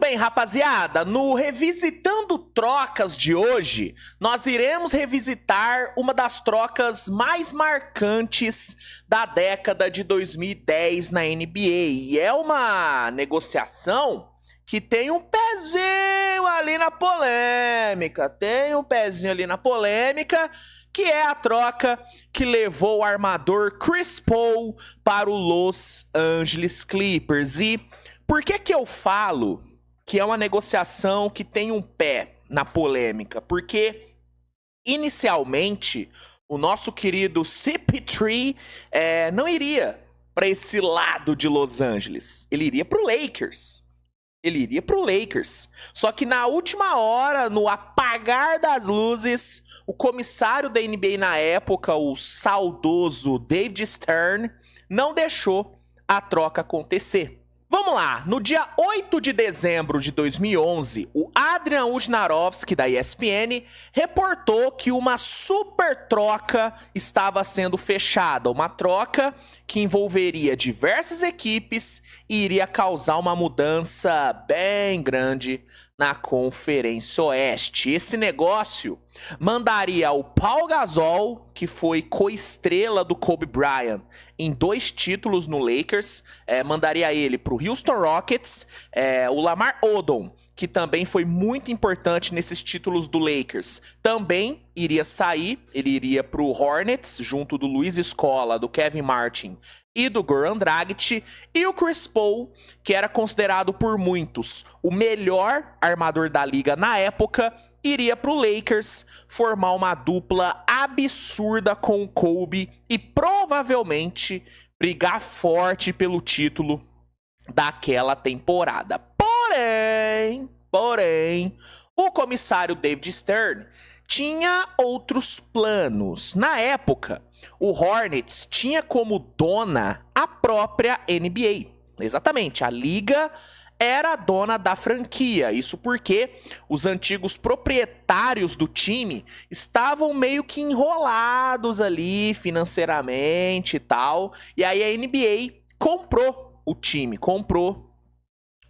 bem, rapaziada, no Revisitando Trocas de hoje, nós iremos revisitar uma das trocas mais marcantes da década de 2010 na NBA. E é uma negociação que tem um pezinho ali na polêmica, que é a troca que levou o armador Chris Paul para o Los Angeles Clippers. E por que eu falo que é uma negociação que tem um pé na polêmica? Porque, inicialmente, o nosso querido CP3 não iria para esse lado de Los Angeles. Ele iria para o Lakers. Só que na última hora, no apagar das luzes, o comissário da NBA na época, o saudoso David Stern, não deixou a troca acontecer. Vamos lá, no dia 8 de dezembro de 2011, o Adrian Wojnarowski, da ESPN, reportou que uma super troca estava sendo fechada. Uma troca que envolveria diversas equipes e iria causar uma mudança bem grande na Conferência Oeste. Esse negócio mandaria o Paul Gasol, que foi co-estrela do Kobe Bryant em 2 títulos no Lakers, mandaria ele para o Houston Rockets, o Lamar Odom, que também foi muito importante nesses títulos do Lakers, também iria sair, ele iria para o Hornets, junto do Luiz Scola, do Kevin Martin e do Goran Dragic, e o Chris Paul, que era considerado por muitos o melhor armador da liga na época, iria para o Lakers formar uma dupla absurda com o Kobe e provavelmente brigar forte pelo título daquela temporada. Porém, o comissário David Stern tinha outros planos. Na época, o Hornets tinha como dona a própria NBA. Exatamente, a liga era dona da franquia. Isso porque os antigos proprietários do time estavam meio que enrolados ali financeiramente e tal. E aí a NBA comprou o time, comprou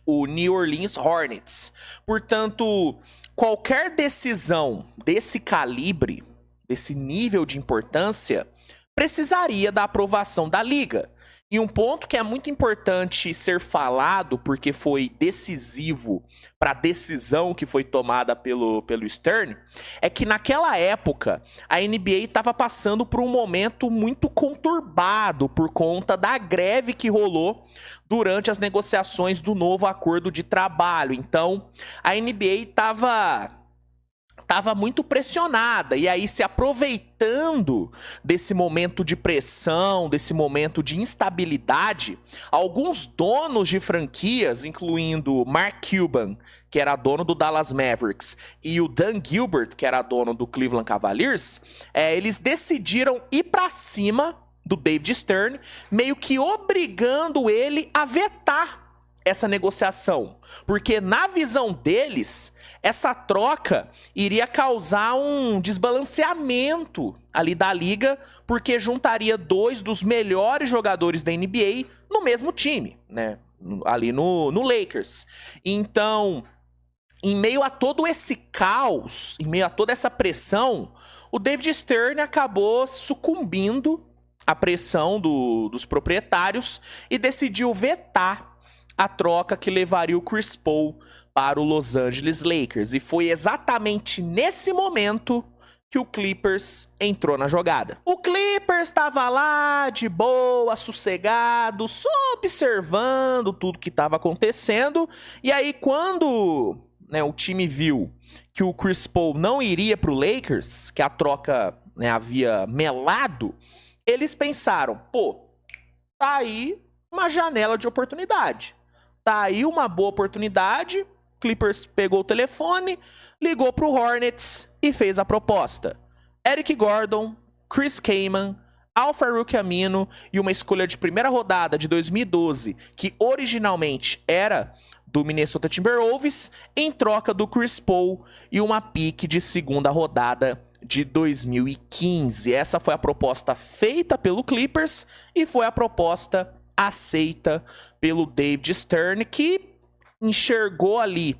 o New Orleans Hornets. Portanto, qualquer decisão desse calibre, desse nível de importância, precisaria da aprovação da liga. E um ponto que é muito importante ser falado, porque foi decisivo para a decisão que foi tomada pelo Stern, é que naquela época a NBA estava passando por um momento muito conturbado por conta da greve que rolou durante as negociações do novo acordo de trabalho. Então, a NBA estava muito pressionada, e aí se aproveitando desse momento de pressão, desse momento de instabilidade, alguns donos de franquias, incluindo Mark Cuban, que era dono do Dallas Mavericks, e o Dan Gilbert, que era dono do Cleveland Cavaliers, eles decidiram ir para cima do David Stern, meio que obrigando ele a vetar essa negociação, porque na visão deles, essa troca iria causar um desbalanceamento ali da liga, porque juntaria 2 dos melhores jogadores da NBA no mesmo time, né? Ali no Lakers. Então, em meio a todo esse caos, em meio a toda essa pressão, o David Stern acabou sucumbindo à pressão dos proprietários e decidiu vetar a troca que levaria o Chris Paul para o Los Angeles Lakers. E foi exatamente nesse momento que o Clippers entrou na jogada. O Clippers estava lá, de boa, sossegado, só observando tudo que estava acontecendo. E aí, quando o time viu que o Chris Paul não iria para o Lakers, que a troca havia melado, eles pensaram, tá aí uma janela de oportunidade. Tá aí uma boa oportunidade. Clippers pegou o telefone, ligou pro Hornets e fez a proposta. Eric Gordon, Chris Kaman, Al-Farouq Aminu e uma escolha de primeira rodada de 2012, que originalmente era do Minnesota Timberwolves, em troca do Chris Paul e uma pique de segunda rodada de 2015. Essa foi a proposta feita pelo Clippers e foi a proposta aceita pelo David Stern, que enxergou ali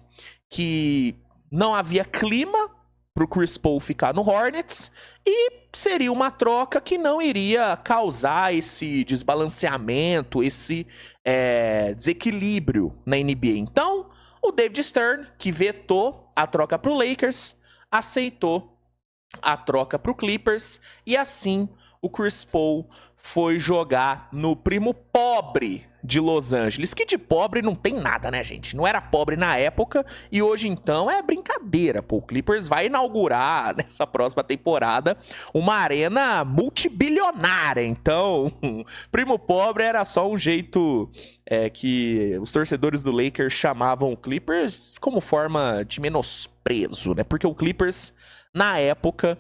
que não havia clima para o Chris Paul ficar no Hornets e seria uma troca que não iria causar esse desbalanceamento, esse desequilíbrio na NBA. Então, o David Stern, que vetou a troca para o Lakers, aceitou a troca para o Clippers e assim o Chris Paul foi jogar no primo pobre de Los Angeles, que de pobre não tem nada, né, gente? Não era pobre na época e hoje, então, é brincadeira. Pô, o Clippers vai inaugurar nessa próxima temporada uma arena multibilionária. Então, primo pobre era só um jeito que os torcedores do Lakers chamavam o Clippers como forma de menosprezo, né? Porque o Clippers, na época,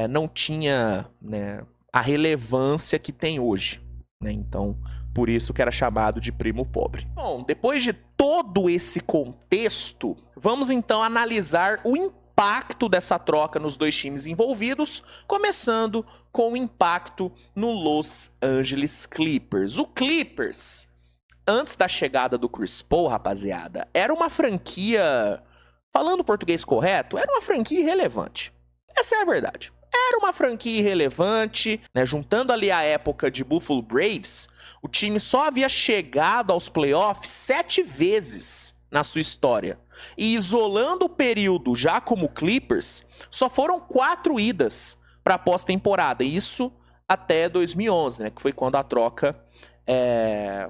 não tinha, né, a relevância que tem hoje, né? Então, por isso que era chamado de primo pobre. Bom, depois de todo esse contexto, vamos então analisar o impacto dessa troca nos dois times envolvidos, começando com o impacto no Los Angeles Clippers. O Clippers, antes da chegada do Chris Paul, rapaziada, era uma franquia, falando português correto, era uma franquia irrelevante. Essa é a verdade. Era uma franquia irrelevante, né? Juntando ali a época de Buffalo Braves, o time só havia chegado aos playoffs 7 vezes na sua história. E isolando o período já como Clippers, só foram 4 idas para a pós-temporada. Isso até 2011, né? Que foi quando a troca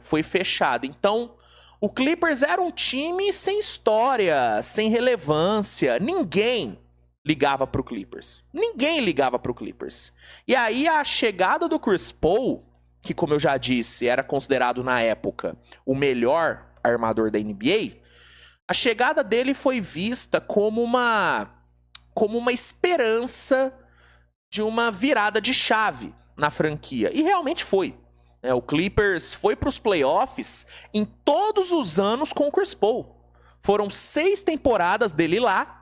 foi fechada. Então, o Clippers era um time sem história, sem relevância. Ninguém ligava pro Clippers. Ninguém ligava pro Clippers. E aí a chegada do Chris Paul, que como eu já disse, era considerado na época o melhor armador da NBA, a chegada dele foi vista como uma esperança de uma virada de chave na franquia. E realmente foi. O Clippers foi pros playoffs em todos os anos com o Chris Paul. Foram 6 temporadas dele lá,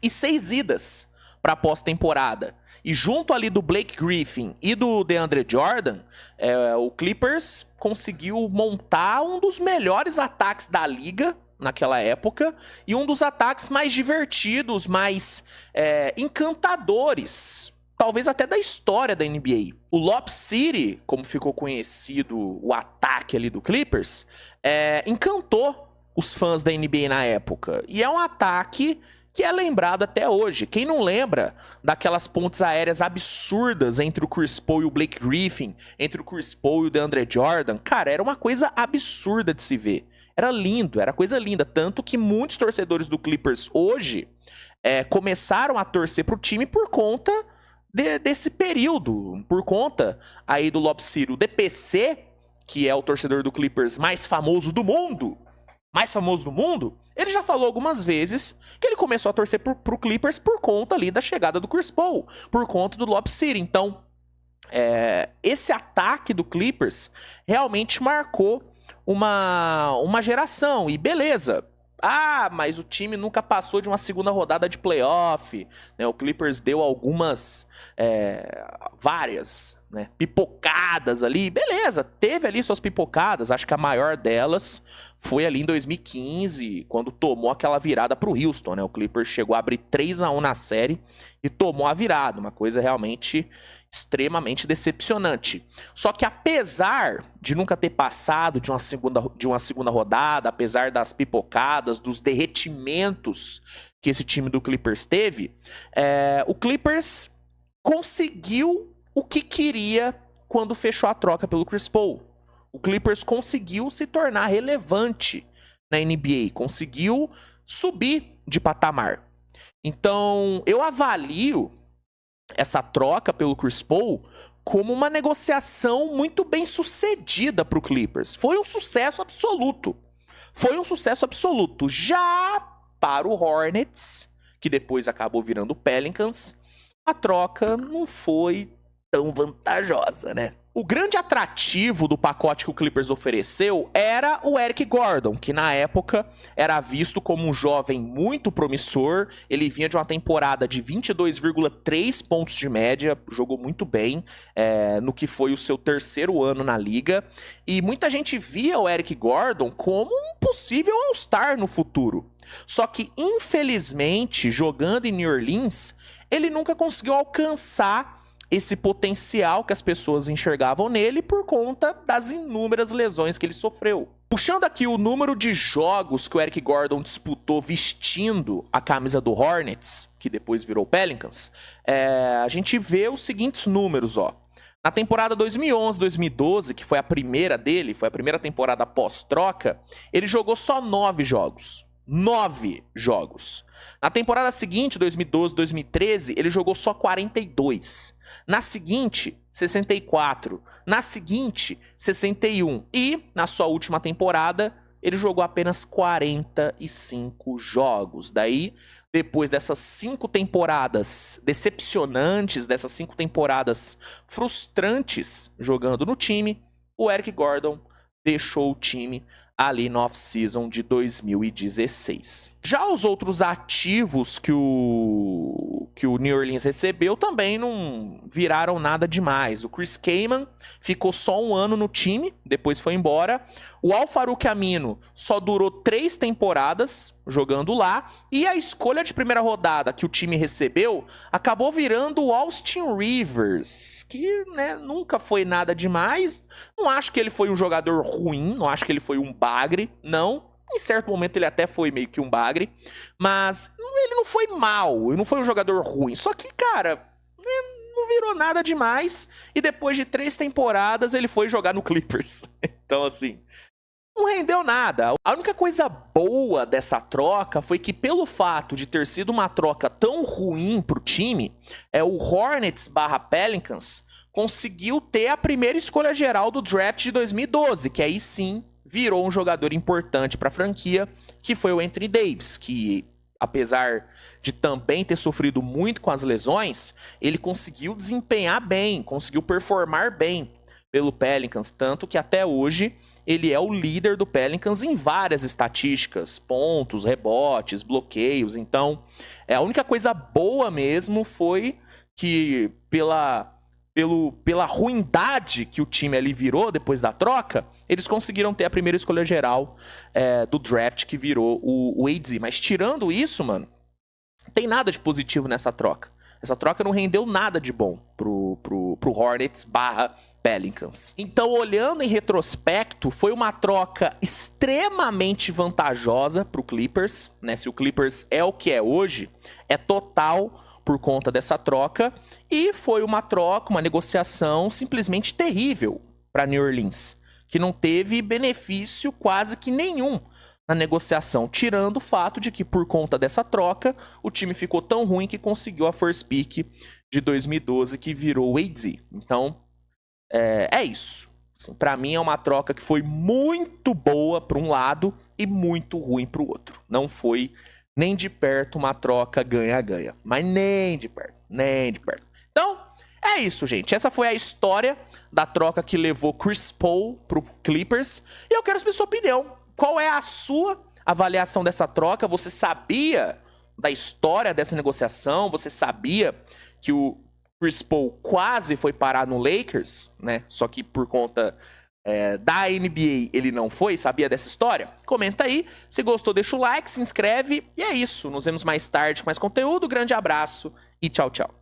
e 6 idas para pós-temporada. E junto ali do Blake Griffin e do DeAndre Jordan, o Clippers conseguiu montar um dos melhores ataques da liga naquela época e um dos ataques mais divertidos, mais encantadores, talvez até da história da NBA. O Lob City, como ficou conhecido o ataque ali do Clippers, encantou os fãs da NBA na época. E é um ataque que é lembrado até hoje. Quem não lembra daquelas pontes aéreas absurdas entre o Chris Paul e o Blake Griffin, entre o Chris Paul e o DeAndre Jordan? Cara, era uma coisa absurda de se ver. Era lindo, era coisa linda. Tanto que muitos torcedores do Clippers hoje começaram a torcer pro time por conta desse período. Por conta aí do Lob City. O DPC, que é o torcedor do Clippers mais famoso do mundo, ele já falou algumas vezes que ele começou a torcer pro Clippers por conta ali da chegada do Chris Paul, por conta do Lob City. Então, esse ataque do Clippers realmente marcou uma geração. E beleza, mas o time nunca passou de uma segunda rodada de playoff, né? O Clippers deu várias, né, pipocadas ali. Beleza, teve ali suas pipocadas. Acho que a maior delas foi ali em 2015, quando tomou aquela virada pro Houston, né? O Clippers chegou a abrir 3-1 na série e tomou a virada. Uma coisa realmente extremamente decepcionante. Só que apesar de nunca ter passado de uma segunda rodada, apesar das pipocadas, dos derretimentos que esse time do Clippers teve, o Clippers conseguiu o que queria quando fechou a troca pelo Chris Paul. O Clippers conseguiu se tornar relevante na NBA, conseguiu subir de patamar. Então, eu avalio essa troca pelo Chris Paul como uma negociação muito bem sucedida para o Clippers. Foi um sucesso absoluto. Já para o Hornets, que depois acabou virando o Pelicans, a troca não foi tão vantajosa, né? O grande atrativo do pacote que o Clippers ofereceu era o Eric Gordon, que na época era visto como um jovem muito promissor. Ele vinha de uma temporada de 22,3 pontos de média, jogou muito bem no que foi o seu terceiro ano na liga. E muita gente via o Eric Gordon como um possível All-Star no futuro. Só que, infelizmente, jogando em New Orleans, ele nunca conseguiu alcançar esse potencial que as pessoas enxergavam nele por conta das inúmeras lesões que ele sofreu. Puxando aqui o número de jogos que o Eric Gordon disputou vestindo a camisa do Hornets, que depois virou Pelicans, a gente vê os seguintes números, ó. Na temporada 2011-2012, que foi a primeira dele, foi a primeira temporada pós-troca, ele jogou só 9 jogos. 9 jogos. Na temporada seguinte, 2012-2013, ele jogou só 42. Na seguinte, 64. Na seguinte, 61. E, na sua última temporada, ele jogou apenas 45 jogos. Daí, depois dessas 5 temporadas decepcionantes, dessas 5 temporadas frustrantes jogando no time, o Eric Gordon deixou o time ali no off-season de 2016. Já os outros ativos que o New Orleans recebeu também não viraram nada demais. O Chris Kaman ficou só 1 ano no time, depois foi embora. O Al-Farouq Aminu só durou 3 temporadas jogando lá. E a escolha de primeira rodada que o time recebeu acabou virando o Austin Rivers, que nunca foi nada demais. Não acho que ele foi um jogador ruim, não acho que ele foi um bagre, não. Em certo momento ele até foi meio que um bagre, mas ele não foi mal, ele não foi um jogador ruim. Só que, cara, não virou nada demais. E depois de 3 temporadas ele foi jogar no Clippers. Então, assim, não rendeu nada. A única coisa boa dessa troca foi que, pelo fato de ter sido uma troca tão ruim pro time, o Hornets/Pelicans conseguiu ter a primeira escolha geral do draft de 2012, que aí sim virou um jogador importante para a franquia, que foi o Anthony Davis, que, apesar de também ter sofrido muito com as lesões, ele conseguiu desempenhar bem, conseguiu performar bem pelo Pelicans, tanto que até hoje ele é o líder do Pelicans em várias estatísticas, pontos, rebotes, bloqueios. Então, a única coisa boa mesmo foi que pela ruindade que o time ali virou depois da troca, eles conseguiram ter a primeira escolha geral do draft, que virou o AD. Mas tirando isso, mano, não tem nada de positivo nessa troca. Essa troca não rendeu nada de bom pro Hornets/Pelicans. Então, olhando em retrospecto, foi uma troca extremamente vantajosa pro Clippers, né? Se o Clippers é o que é hoje, é total por conta dessa troca, e foi uma troca, uma negociação simplesmente terrível para New Orleans, que não teve benefício quase que nenhum na negociação, tirando o fato de que, por conta dessa troca, o time ficou tão ruim que conseguiu a first pick de 2012, que virou o AD. Então, é isso. Assim, para mim é uma troca que foi muito boa para um lado e muito ruim para o outro. Não foi nem de perto uma troca ganha-ganha. Mas nem de perto, nem de perto. Então, é isso, gente. Essa foi a história da troca que levou Chris Paul pro Clippers. E eu quero saber sua opinião. Qual é a sua avaliação dessa troca? Você sabia da história dessa negociação? Você sabia que o Chris Paul quase foi parar no Lakers, né? Só que por conta da NBA ele não foi, sabia dessa história? Comenta aí, se gostou deixa o like, se inscreve e é isso, nos vemos mais tarde com mais conteúdo, grande abraço e tchau, tchau.